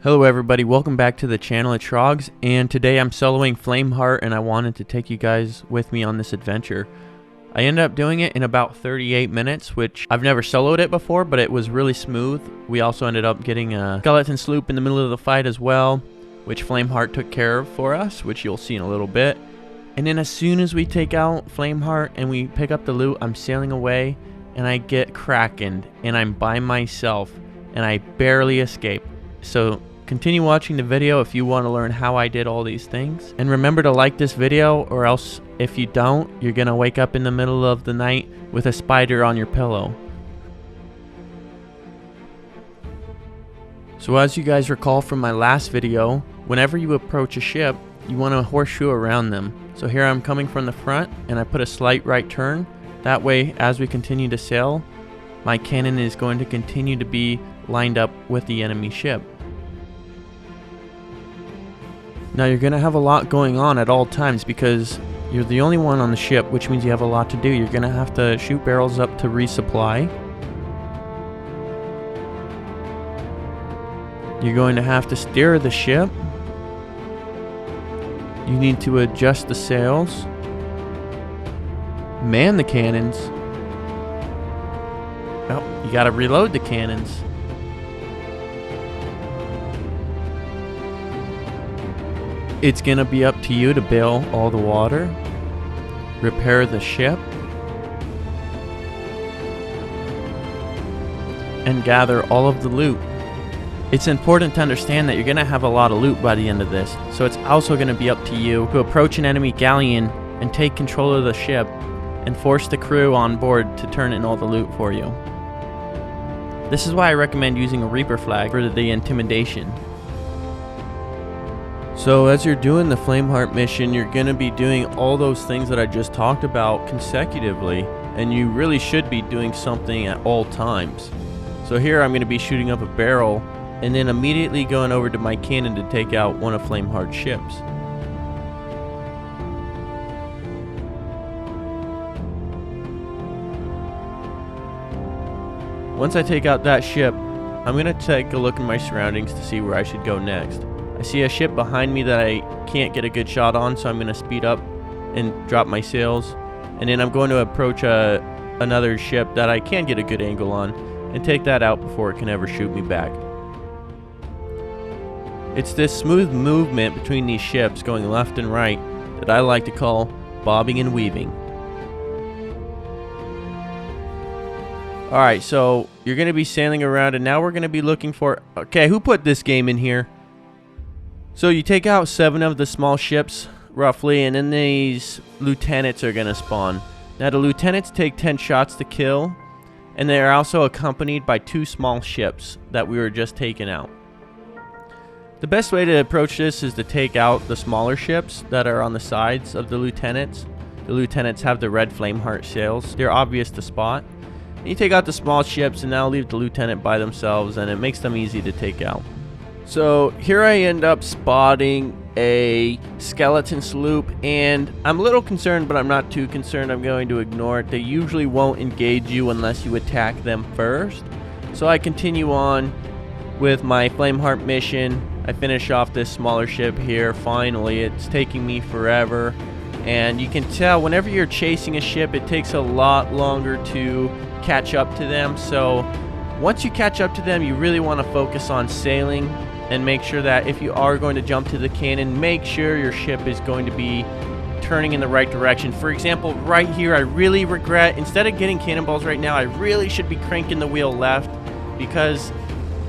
Hello everybody, welcome back to the channel. It's Shrogs, and today I'm soloing Flameheart, and I wanted to take you guys with me on this adventure. I ended up doing it in about 38 minutes, which I've never soloed it before, but it was really smooth. We also ended up getting a skeleton sloop in the middle of the fight as well, which Flameheart took care of for us, which you'll see in a little bit. And then as soon as we take out Flameheart and we pick up the loot, I'm sailing away, and I get Krakened, and I'm by myself, and I barely escape. So continue watching the video if you want to learn how I did all these things. And remember to like this video, or else if you don't, you're gonna wake up in the middle of the night with a spider on your pillow. So as you guys recall from my last video, whenever you approach a ship, you want to horseshoe around them. So here I'm coming from the front, and I put a slight right turn. That way, as we continue to sail, my cannon is going to continue to be lined up with the enemy ship. Now you're going to have a lot going on at all times because you're the only one on the ship, which means you have a lot to do. You're going to have to shoot barrels up to resupply. You're going to have to steer the ship. You need to adjust the sails. Man the cannons. Oh, you got to reload the cannons. It's gonna be up to you to bail all the water, repair the ship, and gather all of the loot. It's important to understand that you're gonna have a lot of loot by the end of this, so it's also gonna be up to you to approach an enemy galleon and take control of the ship and force the crew on board to turn in all the loot for you. This is why I recommend using a Reaper flag for the intimidation. So as you're doing the Flameheart mission, you're going to be doing all those things that I just talked about consecutively, and you really should be doing something at all times. So here I'm going to be shooting up a barrel and then immediately going over to my cannon to take out one of Flameheart's ships. Once I take out that ship, I'm going to take a look at my surroundings to see where I should go next. I see a ship behind me that I can't get a good shot on, so I'm going to speed up and drop my sails. And then I'm going to approach another ship that I can get a good angle on and take that out before it can ever shoot me back. It's this smooth movement between these ships going left and right that I like to call bobbing and weaving. Alright, so you're going to be sailing around, and now we're going to be looking for... Okay, who put this game in here? So you take out 7 of the small ships, roughly, and then these lieutenants are going to spawn. Now the lieutenants take 10 shots to kill, and they are also accompanied by 2 small ships that we were just taking out. The best way to approach this is to take out the smaller ships that are on the sides of the lieutenants. The lieutenants have the red Flameheart sails. They're obvious to spot. And you take out the small ships, and now leave the lieutenant by themselves, and it makes them easy to take out. So here I end up spotting a skeleton sloop, and I'm a little concerned, but I'm not too concerned. I'm going to ignore it. They usually won't engage you unless you attack them first. So I continue on with my Flameheart mission. I finish off this smaller ship here. Finally, it's taking me forever. And you can tell whenever you're chasing a ship, it takes a lot longer to catch up to them. So once you catch up to them, you really want to focus on sailing and make sure that if you are going to jump to the cannon, make sure your ship is going to be turning in the right direction. For example, right here, I really regret, instead of getting cannonballs right now, I really should be cranking the wheel left, because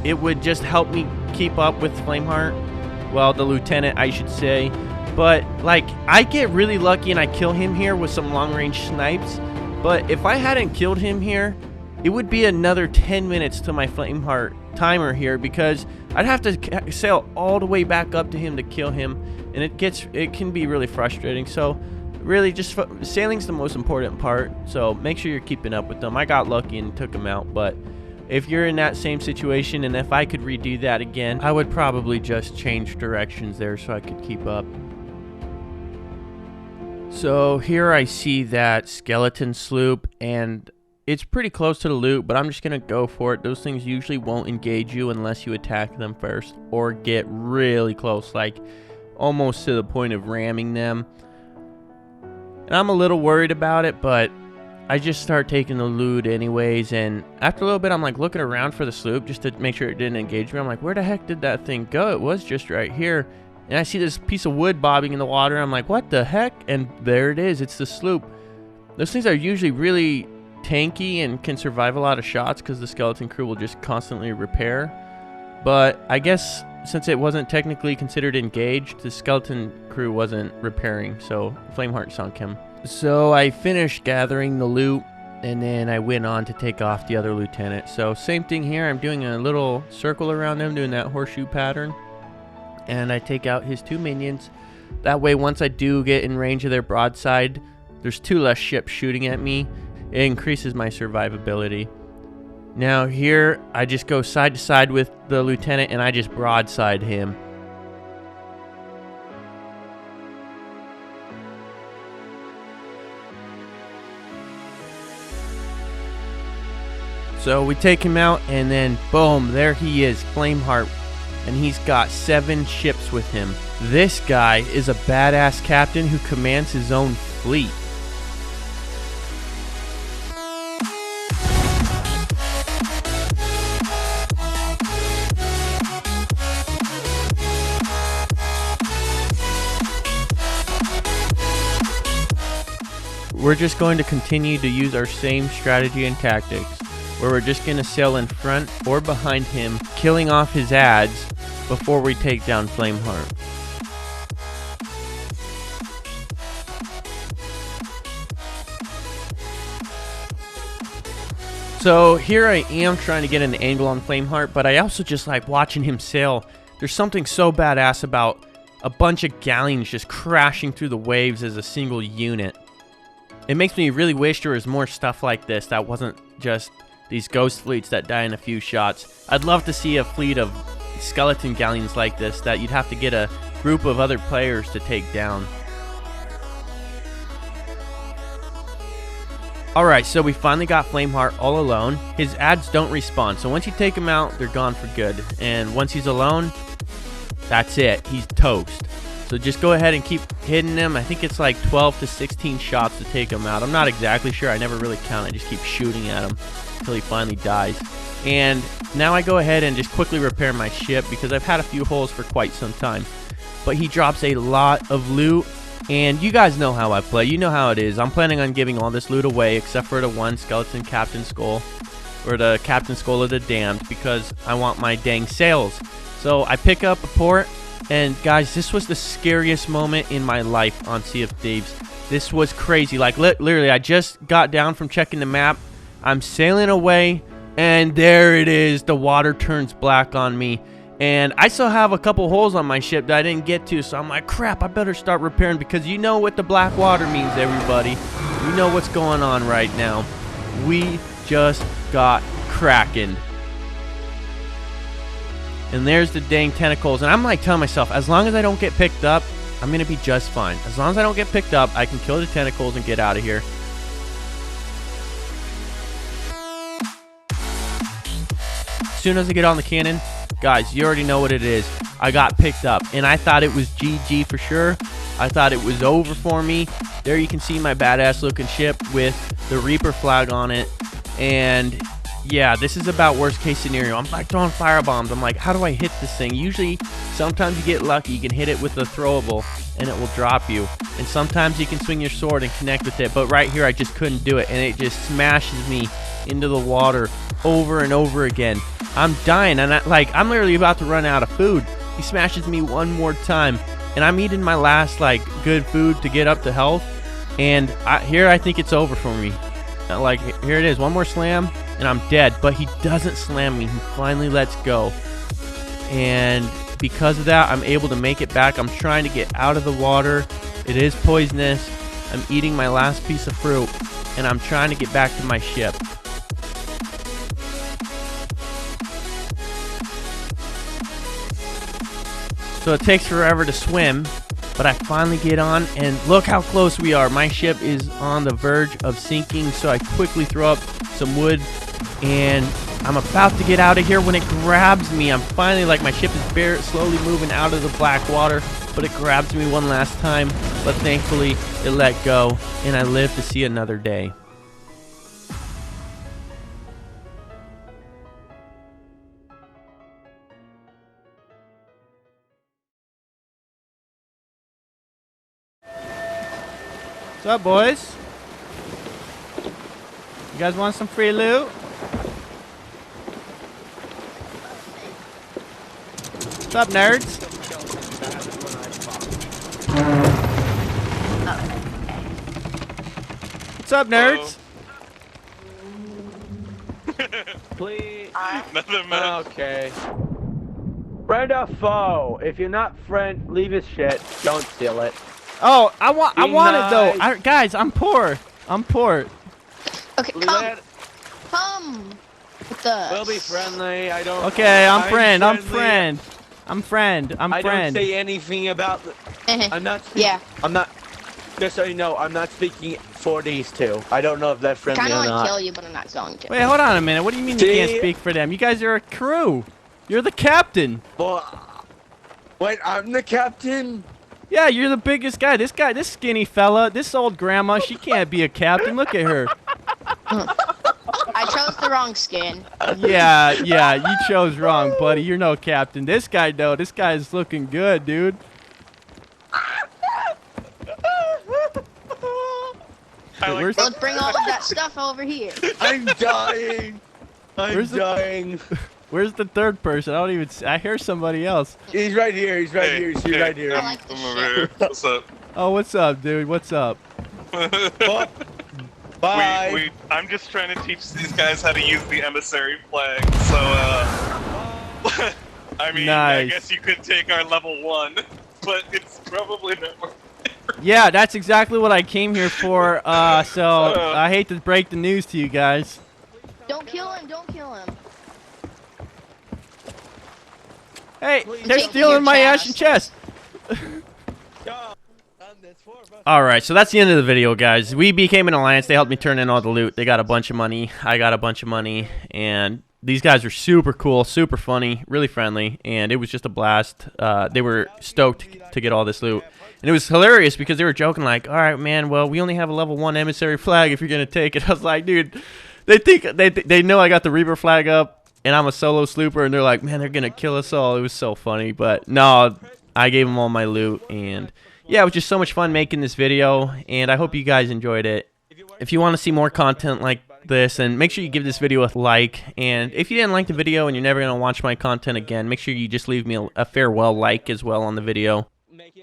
it would just help me keep up with Flameheart. Well, the lieutenant, I should say. But, like, I get really lucky and I kill him here with some long-range snipes. But if I hadn't killed him here, it would be another 10 minutes to my Flameheart timer here, because I'd have to sail all the way back up to him to kill him, and it can be really frustrating. So really, just sailing's the most important part, so make sure you're keeping up with them. I got lucky and took him out, but if you're in that same situation, and if I could redo that again, I would probably just change directions there so I could keep up. So here I see that skeleton sloop, and it's pretty close to the loot, but I'm just gonna go for it. Those things usually won't engage you unless you attack them first or get really close, like almost to the point of ramming them. And I'm a little worried about it, but I just start taking the loot anyways. And after a little bit, I'm like looking around for the sloop just to make sure it didn't engage me. I'm like, where the heck did that thing go? It was just right here. And I see this piece of wood bobbing in the water. I'm like, what the heck? And there it is. It's the sloop. Those things are usually really tanky and can survive a lot of shots because the skeleton crew will just constantly repair. But I guess since it wasn't technically considered engaged, the skeleton crew wasn't repairing, so Flameheart sunk him. So I finished gathering the loot, and then I went on to take off the other lieutenant. So same thing here. I'm doing a little circle around him, doing that horseshoe pattern, and I take out his 2 minions. That way, once I do get in range of their broadside, there's 2 less ships shooting at me. It increases my survivability. Now here, I just go side to side with the lieutenant and I just broadside him. So we take him out and then boom, there he is, Flameheart. And he's got 7 ships with him. This guy is a badass captain who commands his own fleet. We're just going to continue to use our same strategy and tactics, where we're just going to sail in front or behind him, killing off his adds before we take down Flameheart. So here I am trying to get an angle on Flameheart, but I also just like watching him sail. There's something so badass about a bunch of galleons just crashing through the waves as a single unit. It makes me really wish there was more stuff like this that wasn't just these ghost fleets that die in a few shots. I'd love to see a fleet of skeleton galleons like this that you'd have to get a group of other players to take down. Alright, so we finally got Flameheart all alone. His adds don't respawn, so once you take him out, they're gone for good. And once he's alone, that's it. He's toast. So just go ahead and keep hitting him. I think it's like 12 to 16 shots to take him out. I'm not exactly sure. I never really count. I just keep shooting at him until he finally dies. And now I go ahead and just quickly repair my ship because I've had a few holes for quite some time. But he drops a lot of loot. And you guys know how I play. You know how it is. I'm planning on giving all this loot away except for the one skeleton captain skull. Or the captain skull of the damned because I want my dang sails. So I pick up a port. And guys, this was the scariest moment in my life on Sea of Thieves. This was crazy. Like literally, I just got down from checking the map. I'm sailing away, and there it is. The water turns black on me. And I still have a couple holes on my ship that I didn't get to. So I'm like, crap, I better start repairing because you know what the black water means, everybody. You know what's going on right now. We just got Kraken. And there's the dang tentacles. And I'm like telling myself, as long as I don't get picked up, I'm going to be just fine. As long as I don't get picked up, I can kill the tentacles and get out of here. As soon as I get on the cannon, guys, you already know what it is. I got picked up. And I thought it was GG for sure. I thought it was over for me. There you can see my badass looking ship with the Reaper flag on it. And yeah, this is about worst case scenario. I'm like throwing firebombs. I'm like, how do I hit this thing? Usually, sometimes you get lucky. You can hit it with a throwable and it will drop you. And sometimes you can swing your sword and connect with it. But right here, I just couldn't do it. And it just smashes me into the water over and over again. I'm dying. And I'm literally about to run out of food. He smashes me one more time. And I'm eating my last good food to get up to health. And here I think it's over for me. Here it is. One more slam. And I'm dead, but he doesn't slam me. He finally lets go. And because of that, I'm able to make it back. I'm trying to get out of the water. It is poisonous. I'm eating my last piece of fruit. And I'm trying to get back to my ship. So it takes forever to swim. But I finally get on, and look how close we are. My ship is on the verge of sinking, so I quickly throw up some wood, and I'm about to get out of here when it grabs me. I'm finally, like, my ship is slowly moving out of the black water, but it grabs me one last time. But thankfully, it let go, and I live to see another day. What's up, boys? You guys want some free loot? What's up, nerds? What's up, nerds? Please. Nothing, man. Okay. Friend or foe? If you're not friend, leave his shit. Don't steal it. Oh, I want it though. Nice. Guys, I'm poor. I'm poor. Okay, come with us. We'll be friendly. I don't. Okay, I'm friend. I'm friendly. friend. I'm friend. I'm I friend. don't say anything about. I'm not. Yeah. I'm not. Just so you know, I'm not speaking for these two. I don't know if they're friendly Kind or of want not. to kill you, but I'm not going to. Wait, hold on a minute. What do you mean you can't See? speak for them? You guys are a crew. You're the captain. Well, wait, I'm the captain. Yeah, you're the biggest guy. This skinny fella, this old grandma, she can't be a captain. Look at her. I chose the wrong skin. Yeah, you chose wrong, buddy. You're no captain. This guy, though, this guy's looking good, dude. Where's, Let's bring all of that stuff over here. I'm dying. I'm dying. where's the third person? I don't even. I hear somebody else. He's right here. He's right here. He's right here. I like this I'm over shit. here. What's up? Oh, what's up, dude? What's up? Oh, bye. I'm just trying to teach these guys how to use the emissary flag. So, I mean, I Nice. guess you could take our level 1, but it's probably not worth it. Yeah, that's exactly what I came here for. So I hate to break the news to you guys. Don't kill him. Don't kill him. Hey, Please they're don't stealing your my chest. ashen chest. Alright, so that's the end of the video, guys. We became an alliance. They helped me turn in all the loot. They got a bunch of money. I got a bunch of money. And these guys are super cool, super funny, really friendly. And it was just a blast. They were stoked to get all this loot. And it was hilarious because they were joking like, alright, man, well, we only have a level 1 emissary flag if you're going to take it. I was like, dude, they know I got the Reaper flag up. And I'm a solo slooper. And they're like, man, they're going to kill us all. It was so funny. But no, I gave them all my loot. And yeah, it was just so much fun making this video, and I hope you guys enjoyed it. If you want to see more content like this, and make sure you give this video a like, and if you didn't like the video and you're never going to watch my content again, make sure you just leave me a farewell like as well on the video.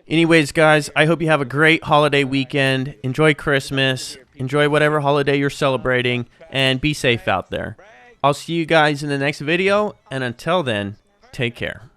Anyways, guys, I hope you have a great holiday weekend. Enjoy Christmas. Enjoy whatever holiday you're celebrating, and be safe out there. I'll see you guys in the next video, and until then, take care.